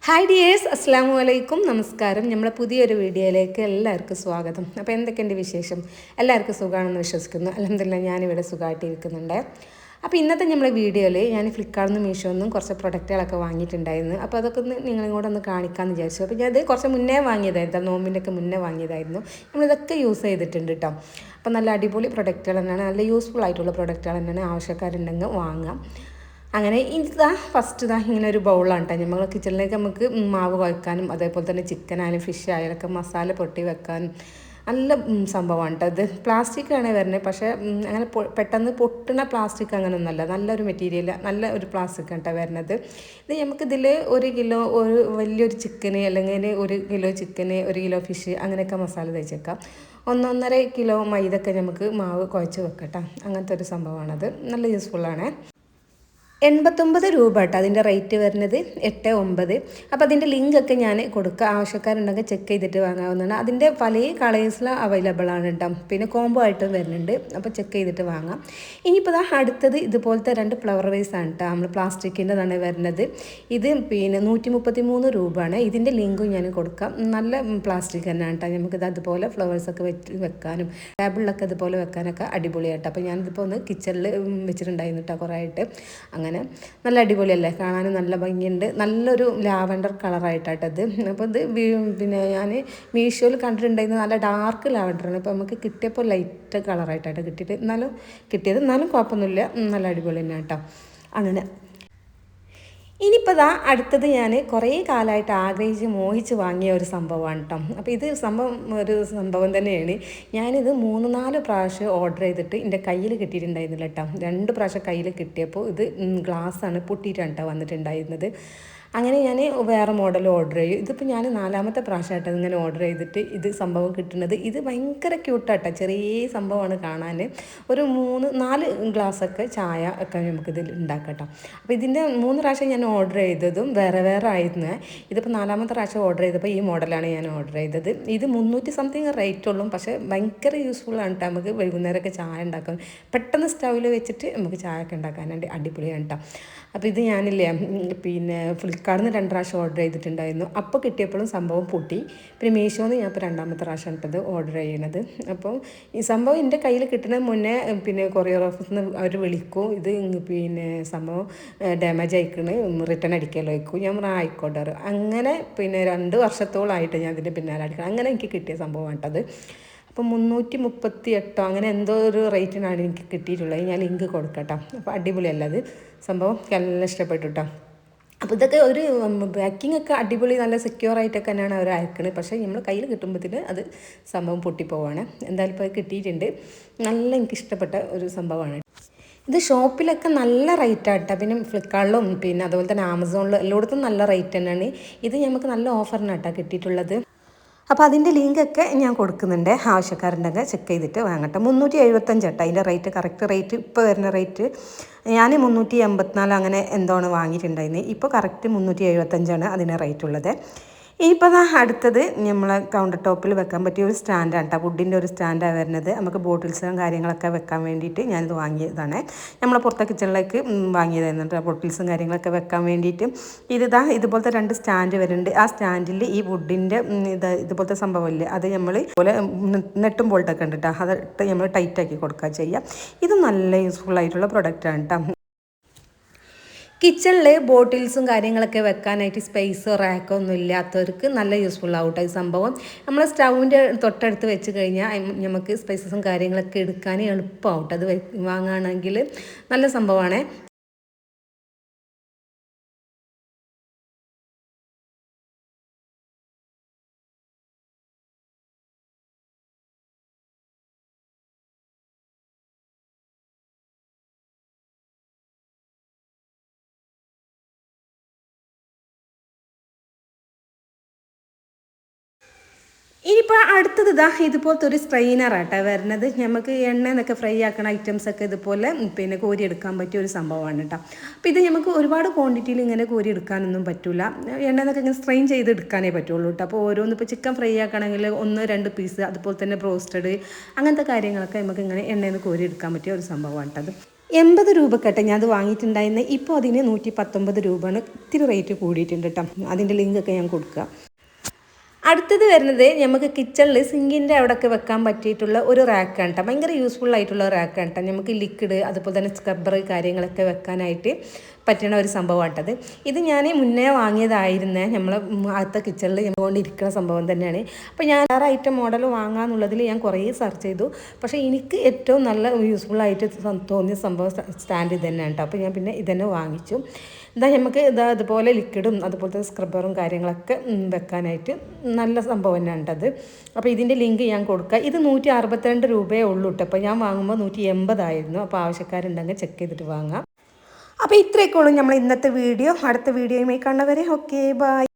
Hi dears, അസ്സാം വലൈക്കും, നമസ്കാരം. നമ്മളെ പുതിയൊരു വീഡിയോയിലേക്ക് എല്ലാവർക്കും സ്വാഗതം. അപ്പോൾ എന്തൊക്കെയുണ്ട് വിശേഷം? എല്ലാവർക്കും സുഖമാണെന്ന് വിശ്വസിക്കുന്നു. അൽഹംദുലില്ലാ ഞാനിവിടെ സുഖമായിട്ടിരിക്കുന്നുണ്ട്. അപ്പോൾ ഇന്നത്തെ നമ്മളെ വീഡിയോയിൽ ഞാൻ ഫ്ലിപ്കാർട്ടിൽ നിന്നും മീഷോയിൽ നിന്നും കുറച്ച് പ്രൊഡക്റ്റുകളൊക്കെ വാങ്ങിയിട്ടുണ്ടായിരുന്നു. അപ്പോൾ അതൊക്കെ നിങ്ങളും കൂടെ ഒന്ന് കാണിക്കാമെന്ന് വിചാരിച്ചു. അപ്പോൾ ഞാനത് കുറച്ച് മുന്നേ വാങ്ങിയതായിരുന്നു, നോമ്പിൻ്റെയൊക്കെ മുന്നേ വാങ്ങിയതായിരുന്നു. നമ്മളിതൊക്കെ യൂസ് ചെയ്തിട്ടുണ്ട് കേട്ടോ. അപ്പോൾ നല്ല അടിപൊളി പ്രൊഡക്റ്റുകൾ തന്നെയാണ്, നല്ല യൂസ്ഫുൾ ആയിട്ടുള്ള പ്രൊഡക്റ്റുകൾ തന്നെയാണ്. ആവശ്യക്കാരുണ്ടെങ്കിൽ വാങ്ങാം. അങ്ങനെ ഇതാ ഫസ്റ്റ് ഇങ്ങനെ ഒരു ബൗളാണ് കേട്ടോ. നമ്മൾ കിച്ചണിലേക്ക് നമുക്ക് മാവ് കുഴക്കാനും അതേപോലെ തന്നെ ചിക്കൻ ആയാലും ഫിഷ് ആയാലൊക്കെ മസാല പൊട്ടി വെക്കാനും നല്ല സംഭവമാണ് കേട്ടോ. ഇത് പ്ലാസ്റ്റിക് ആണ് വരുന്നത്, പക്ഷേ അങ്ങനെ പെട്ടെന്ന് പൊട്ടുന്ന പ്ലാസ്റ്റിക് അങ്ങനെയൊന്നുമല്ല. നല്ലൊരു മെറ്റീരിയൽ, നല്ല ഒരു പ്ലാസ്റ്റിക് ആണ് കേട്ടോ വരുന്നത്. ഇത് നമുക്കിതിൽ 1 കിലോ ഒരു വലിയൊരു ചിക്കന്, അല്ലെങ്കിൽ 1 കിലോ ചിക്കന്, 1 കിലോ ഫിഷ് അങ്ങനെയൊക്കെ മസാല തേച്ചേക്കാം. 1.5 കിലോ മൈദൊക്കെ നമുക്ക് മാവ് കുഴച്ച് വെക്കട്ടോ. അങ്ങനത്തെ ഒരു സംഭവമാണത്. നല്ല യൂസ്ഫുള്ളാണ്. 89 രൂപ കേട്ടോ അതിൻ്റെ റേറ്റ് വരുന്നത്, 8.9. അപ്പോൾ അതിൻ്റെ ലിങ്കൊക്കെ ഞാൻ കൊടുക്കുക, ആവശ്യക്കാരുണ്ടെങ്കിൽ ചെക്ക് ചെയ്തിട്ട് വാങ്ങാവുന്നതാണ്. അതിൻ്റെ പല കളേഴ്സിൽ അവൈലബിൾ ആണ് കേട്ടോ. പിന്നെ കോംബോ ആയിട്ടും വരുന്നുണ്ട്, അപ്പോൾ ചെക്ക് ചെയ്തിട്ട് വാങ്ങാം. ഇനിയിപ്പോൾ അടുത്തത് ഇതുപോലത്തെ 2 ഫ്ലവർ വേസ് ആണ് കേട്ടോ. നമ്മൾ പ്ലാസ്റ്റിക്കിൻ്റെതാണ് വരുന്നത്. ഇത് പിന്നെ 133 രൂപയാണ്. ഇതിൻ്റെ ലിങ്കും ഞാൻ കൊടുക്കാം. നല്ല പ്ലാസ്റ്റിക് തന്നെയാണ് കേട്ടോ. നമുക്കിത് അതുപോലെ ഫ്ലവേഴ്സൊക്കെ വെക്കാനും ടേബിളിലൊക്കെ ഇതുപോലെ വെക്കാനൊക്കെ അടിപൊളിയായിട്ട്. അപ്പോൾ ഞാനിതിപ്പോൾ ഒന്ന് കിച്ചണിൽ വെച്ചിട്ടുണ്ടായിരുന്നു കേട്ടോ കുറേ ആയിട്ട്. അങ്ങനെ നല്ല അടിപൊളിയല്ലേ, കാണാനും നല്ല ഭംഗിയുണ്ട്. നല്ലൊരു ലാവൻഡർ കളറായിട്ടാട്ടത്. അപ്പോൾ ഇത് പിന്നെ ഞാൻ മീഷോയിൽ കണ്ടിട്ടുണ്ടായിരുന്നത് നല്ല ഡാർക്ക് ലാവൻഡറാണ്. ഇപ്പോൾ നമുക്ക് കിട്ടിയപ്പോൾ ലൈറ്റ് കളറായിട്ടാണ് എന്നാലും കുഴപ്പമൊന്നുമില്ല, നല്ല അടിപൊളി തന്നെ കേട്ടോ. അങ്ങനെ ഇനിയിപ്പോൾ അടുത്തത് ഞാൻ കുറേ കാലമായിട്ട് ആഗ്രഹിച്ച് മോഹിച്ച് വാങ്ങിയ ഒരു സംഭവമാണ് കേട്ടോ. അപ്പോൾ ഇത് ഒരു സംഭവം തന്നെയാണ്. ഞാനിത് 3-4 പ്രാവശ്യം ഓർഡർ ചെയ്തിട്ട് എൻ്റെ കയ്യിൽ കിട്ടിയിട്ടുണ്ടായിരുന്നില്ല കേട്ടോ. 2 പ്രാവശ്യം കയ്യിൽ കിട്ടിയപ്പോൾ ഇത് ഗ്ലാസ്സാണ്, പൊട്ടിയിട്ടാണ് കേട്ടോ വന്നിട്ടുണ്ടായിരുന്നത്. അങ്ങനെ ഞാൻ വേറെ മോഡൽ ഓർഡർ ചെയ്യും. ഇതിപ്പോൾ ഞാൻ 4ാമത്തെ പ്രാവശ്യമായിട്ട് ഇങ്ങനെ ഓർഡർ ചെയ്തിട്ട് ഇത് സംഭവം കിട്ടുന്നത്. ഇത് ഭയങ്കര ക്യൂട്ടാട്ടോ, ചെറിയ സംഭവമാണ് കാണാൻ. ഒരു 3-4 ഗ്ലാസ്സൊക്കെ ചായ ഒക്കെ നമുക്കിതിൽ ഉണ്ടാക്കട്ടോ. അപ്പോൾ ഇതിൻ്റെ 3 പ്രാവശ്യം ഞാൻ ഓർഡർ ചെയ്തതും വേറെ ആയിരുന്നു. ഇതിപ്പോൾ 4ാമത്തെ പ്രാവശ്യം ഓർഡർ ചെയ്തപ്പോൾ ഈ മോഡലാണ് ഞാൻ ഓർഡർ ചെയ്തത്. ഇത് 300 സംതിങ് റേറ്റ് ഉള്ളൂ, പക്ഷേ ഭയങ്കര യൂസ്ഫുള്ളാണ് കേട്ടോ. നമുക്ക് വൈകുന്നേരമൊക്കെ ചായ ഉണ്ടാക്കാം, പെട്ടെന്ന് സ്റ്റൗവിൽ വെച്ചിട്ട് നമുക്ക് ചായ ഒക്കെ ഉണ്ടാക്കാനായിട്ട് അടിപൊളിയാണ് കേട്ടോ. അപ്പോൾ ഇത് ഞാനില്ലേ പിന്നെ ഫ്ലിപ്കാർട്ടിൽ നിന്ന് 2 പ്രാവശ്യം ഓർഡർ ചെയ്തിട്ടുണ്ടായിരുന്നു. അപ്പോൾ കിട്ടിയപ്പോഴും സംഭവം പൊട്ടി. പിന്നെ മീഷോന്ന് ഞാൻ ഇപ്പോൾ 2ാമത്തെ പ്രാവശ്യം ഇട്ടത് ഓർഡർ ചെയ്യുന്നത്. അപ്പോൾ ഈ സംഭവം എൻ്റെ കയ്യിൽ കിട്ടുന്നതിന് മുന്നേ പിന്നെ കൊറിയർ ഓഫീസിൽ നിന്ന് അവർ വിളിക്കും, ഇത് പിന്നെ സംഭവം ഡാമേജ് ആയിക്കണ്, റിട്ടേൺ അടിക്കാമല്ലോ വയ്ക്കും. ഞാൻ ആയിക്കോട്ടെ. അങ്ങനെ പിന്നെ 2 വർഷത്തോളമായിട്ട് ഞാൻ അതിൻ്റെ പിന്നാലെ അടിക്കണം. അങ്ങനെ എനിക്ക് കിട്ടിയ സംഭവമാണ് കേട്ടത്. അപ്പോൾ 338 അങ്ങനെ എന്തോ ഒരു റേറ്റിനാണ് എനിക്ക് കിട്ടിയിട്ടുള്ളത്. ഞാൻ ലിങ്ക് കൊടുക്കട്ടോ. അപ്പോൾ അടിപൊളിയല്ല അത് സംഭവം, എല്ലാം ഇഷ്ടപ്പെട്ടു കേട്ടോ. അപ്പോൾ ഇതൊക്കെ ഒരു പാക്കിംഗ് ഒക്കെ അടിപൊളി, നല്ല സെക്യൂർ ആയിട്ടൊക്കെ തന്നെയാണ് അവർ അയക്കുന്നത്. പക്ഷേ നമ്മൾ കയ്യിൽ കിട്ടുമ്പോഴത്തേന് അത് സംഭവം പൊട്ടിപ്പോവാണ്. എന്തായാലും ഇപ്പോൾ കിട്ടിയിട്ടുണ്ട്. നല്ല എനിക്കിഷ്ടപ്പെട്ട ഒരു സംഭവമാണ്. ഇത് ഷോപ്പിലൊക്കെ നല്ല റേറ്റാണ് കേട്ടോ. പിന്നെ ഫ്ലിപ്കാർട്ടിലും പിന്നെ അതുപോലെ തന്നെ ആമസോണിലും എല്ലായിടത്തും നല്ല റേറ്റ് തന്നെയാണ്. ഇത് നമുക്ക് നല്ല ഓഫറിനാണ് കേട്ടോ കിട്ടിയിട്ടുള്ളത്. അപ്പോൾ അതിൻ്റെ ലിങ്കൊക്കെ ഞാൻ കൊടുക്കുന്നുണ്ട്, ആവശ്യക്കാരുണ്ടെങ്കിൽ ചെക്ക് ചെയ്തിട്ട് വാങ്ങട്ടെ. 375 കേട്ടോ അതിൻ്റെ റേറ്റ്, കറക്റ്റ് റേറ്റ് ഇപ്പോൾ വരുന്ന റേറ്റ്. ഞാൻ 384 അങ്ങനെ എന്തോണ് വാങ്ങിയിട്ടുണ്ടായിരുന്നത്. ഇപ്പോൾ കറക്റ്റ് 375 അതിന് റേറ്റ് ഉള്ളത്. ഇപ്പോൾ അടുത്തത് നമ്മൾ കൗണ്ടർ ടോപ്പിൽ വെക്കാൻ പറ്റിയ ഒരു സ്റ്റാൻഡാണ് കേട്ടോ. വുഡിൻ്റെ ഒരു സ്റ്റാൻഡാണ് വരുന്നത്. നമുക്ക് ബോട്ടിൽസും കാര്യങ്ങളൊക്കെ വെക്കാൻ വേണ്ടിയിട്ട് ഞാനിത് വാങ്ങിയതാണ്. നമ്മൾ പുറത്തെ കിച്ചണിലേക്ക് വാങ്ങിയതായിരുന്നു കേട്ടോ, ബോട്ടിൽസും കാര്യങ്ങളൊക്കെ വെക്കാൻ വേണ്ടിയിട്ട്. ഇതുപോലത്തെ 2 സ്റ്റാൻഡ് വരുന്നുണ്ട്. ആ സ്റ്റാൻഡിൽ ഈ വുഡിൻ്റെ ഇതുപോലത്തെ സംഭവമില്ലേ, അത് നമ്മൾ പോലെ നെട്ടും ബോൾട്ടൊക്കെ ഉണ്ട് കേട്ടോ. അതിട്ട് നമ്മൾ ടൈറ്റാക്കി കൊടുക്കുക ചെയ്യുക. ഇത് നല്ല യൂസ്ഫുൾ ആയിട്ടുള്ള പ്രൊഡക്റ്റാണ് കേട്ടോ. കിച്ചണിൽ ബോട്ടിൽസും കാര്യങ്ങളൊക്കെ വെക്കാനായിട്ട് സ്പേസോ റാക്കോ ഒന്നും ഇല്ലാത്തവർക്ക് നല്ല യൂസ്ഫുൾ ആവും കേട്ടോ ഈ സംഭവം. നമ്മൾ സ്റ്റൗവിൻ്റെ തൊട്ടടുത്ത് വെച്ച് കഴിഞ്ഞാൽ നമുക്ക് സ്പേസസും കാര്യങ്ങളൊക്കെ എടുക്കാൻ എളുപ്പമാവും കേട്ടോ. അത് വാങ്ങുകയാണെങ്കിൽ നല്ല സംഭവമാണ്. ഇനിയിപ്പോൾ അടുത്തത് ഇതുപോലത്തെ ഒരു സ്ട്രെയിനറാട്ടോ വരുന്നത്. നമുക്ക് എണ്ണയെന്നൊക്കെ ഫ്രൈ ആക്കുന്ന ഐറ്റംസൊക്കെ ഇതുപോലെ പിന്നെ കോരി എടുക്കാൻ പറ്റിയ ഒരു സംഭവമാണ് കേട്ടോ. അപ്പോൾ ഇത് നമുക്ക് ഒരുപാട് ക്വാണ്ടിറ്റിയിൽ ഇങ്ങനെ കോരി എടുക്കാനൊന്നും പറ്റില്ല. എണ്ണയെന്നൊക്കെ ഇങ്ങനെ സ്ട്രെയിൻ ചെയ്തെടുക്കാനേ പറ്റുള്ളൂ കേട്ടോ. അപ്പോൾ ഓരോന്ന് ഇപ്പോൾ ചിക്കൻ ഫ്രൈ ആക്കണമെങ്കിൽ 1-2 പീസ്, അതുപോലെ തന്നെ ബ്രോസ്റ്റഡ് അങ്ങനത്തെ കാര്യങ്ങളൊക്കെ നമുക്ക് ഇങ്ങനെ എണ്ണയിൽ നിന്ന് കോരി എടുക്കാൻ പറ്റിയ ഒരു സംഭവമാണ് കേട്ടോ അത്. 80 രൂപക്കട്ടെ ഞാൻ അത് വാങ്ങിയിട്ടുണ്ടായിരുന്നത്. ഇപ്പോൾ അതിന് 119 രൂപയാണ്. ഇത്തിരി റേറ്റ് കൂടിയിട്ടുണ്ട് കേട്ടോ. അതിൻ്റെ ലിങ്കൊക്കെ ഞാൻ കൊടുക്കുക. അടുത്തത് വരുന്നത് നമുക്ക് കിച്ചണിൽ സിങ്കിൻ്റെ അവിടെയൊക്കെ വെക്കാൻ പറ്റിയിട്ടുള്ള ഒരു റാക്കാണ് കേട്ടോ. ഭയങ്കര യൂസ്ഫുൾ ആയിട്ടുള്ള റാക്കാണ് കേട്ടോ. നമുക്ക് ലിക്വിഡ് അതുപോലെ തന്നെ സ്ക്രബ്ബർ കാര്യങ്ങളൊക്കെ വെക്കാനായിട്ട് പറ്റുന്ന ഒരു സംഭവമാട്ടത്. ഇത് ഞാൻ മുന്നേ വാങ്ങിയതായിരുന്നേ. നമ്മൾ അകത്തെ കിച്ചണിൽ കൊണ്ടിരിക്കുന്ന സംഭവം തന്നെയാണ്. അപ്പോൾ ഞാൻ വേറെ ഐറ്റം മോഡൽ വാങ്ങാമെന്നുള്ളതിൽ ഞാൻ കുറേ സെർച്ച് ചെയ്തു. പക്ഷേ എനിക്ക് ഏറ്റവും നല്ല യൂസ്ഫുൾ ആയിട്ട് തോന്നിയ സംഭവം സ്റ്റാൻഡ് ഇത് തന്നെയാണ് കേട്ടോ. അപ്പോൾ ഞാൻ പിന്നെ ഇതന്നെ വാങ്ങിച്ചു. നമുക്ക് അതുപോലെ ലിക്വിഡും അതുപോലത്തെ സ്ക്രബ്ബറും കാര്യങ്ങളൊക്കെ വെക്കാനായിട്ട് നല്ല സംഭവം തന്നെയാണ് അത്. അപ്പോൾ ഇതിൻ്റെ ലിങ്ക് ഞാൻ കൊടുക്കുക. ഇത് 162 രൂപയേ ഉള്ളൂ കേട്ടോ. അപ്പോൾ ഞാൻ വാങ്ങുമ്പോൾ 180 ആയിരുന്നു. അപ്പോൾ ആവശ്യക്കാരുണ്ടെങ്കിൽ ചെക്ക് ചെയ്തിട്ട് വാങ്ങാം. അപ്പോൾ ഇത്രയൊക്കെ ഉള്ളൂ നമ്മൾ ഇന്നത്തെ വീഡിയോ. അടുത്ത വീഡിയോയുമായി കാണുന്നവരെ ഓക്കെ ബൈ.